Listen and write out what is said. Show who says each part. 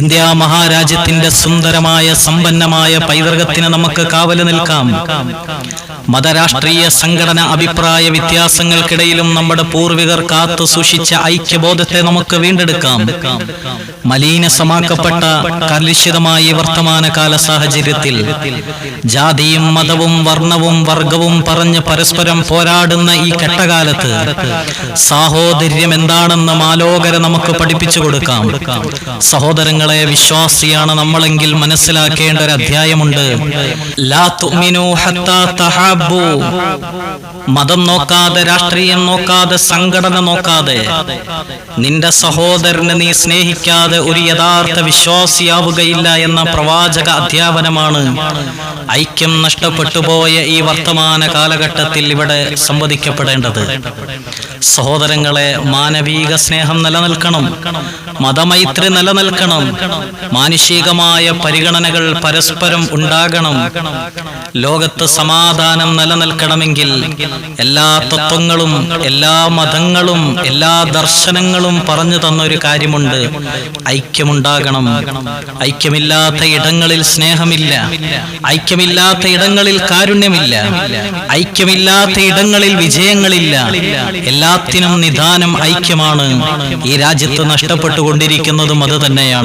Speaker 1: India മഹാരാജ്യത്തിന്റെ സുന്ദരമായ സമ്പന്നമായ പൈതൃകത്തിന് നമുക്ക് കാവല് നിൽക്കാം. മതരാഷ്ട്രീയ സംഘടന അഭിപ്രായ വ്യത്യാസങ്ങൾക്കിടയിലും നമ്മുടെ പൂർവികർ കാത്തു സൂക്ഷിച്ച ഐക്യബോധത്തെ നമുക്ക് വീണ്ടെടുക്കാം. മലീനസമാക്കപ്പെട്ട കലുഷിതമായ വർത്തമാനകാല സാഹചര്യത്തിൽ ജാതിയും മതവും വർണ്ണവും വർഗവും പറഞ്ഞ് പരസ്പരം പോരാടുന്ന ഈ കെട്ടകാലത്ത് സാഹോദര്യം എന്താണെന്ന് മാലോകരെ നമുക്ക് പഠിപ്പിച്ചു കൊടുക്കാം. സഹോദരങ്ങളെ, വിശ്വാസിയാണ് നമ്മളെങ്കിൽ മനസ്സിലാക്കേണ്ട ഒരു അധ്യായമുണ്ട്. ലാ തുഅ്മിനൂ ഹത്താ തഹബ്ബൂ. മതം നോക്കാതെ, രാഷ്ട്രീയം നോക്കാതെ, സംഘടന നോക്കാതെ നിന്റെ സഹോദരനെ നീ സ്നേഹിക്കാതെ ഒരു യഥാർത്ഥ വിശ്വാസിയാവുകയില്ല എന്ന പ്രവാചക അധ്യാപനമാണ് ഐക്യം നഷ്ടപ്പെട്ടുപോയ ഈ വർത്തമാന കാലഘട്ടത്തിൽ ഇവിടെ സംവദിക്കപ്പെടേണ്ടത്. സഹോദരങ്ങളെ, മാനവിക സ്നേഹം നിലനിൽക്കണം, മതമൈത്രി നിലനിൽക്കണം, മാനുഷികമായ പരിഗണനകൾ പരസ്പരം ഉണ്ടാകണം. ലോകത്ത് സമാധാനം നിലനിൽക്കണമെങ്കിൽ എല്ലാ തത്വങ്ങളും, എല്ലാ മതങ്ങളും, എല്ലാ ദർശനങ്ങളും പറഞ്ഞു തന്നൊരു കാര്യമുണ്ട്: ഐക്യമുണ്ടാകണം. ഐക്യമില്ലാത്ത ഇടങ്ങളിൽ സ്നേഹമില്ല, ഐക്യമില്ലാത്ത ഇടങ്ങളിൽ കാരുണ്യമില്ല, ഐക്യമില്ലാത്ത ഇടങ്ങളിൽ വിജയങ്ങളില്ല. എല്ലാത്തിനും നിദാനം ഐക്യമാണ്. ഈ രാജ്യത്ത് നഷ്ടപ്പെട്ടുകൊണ്ടിരിക്കുന്നതും അത് തന്നെയാണ്.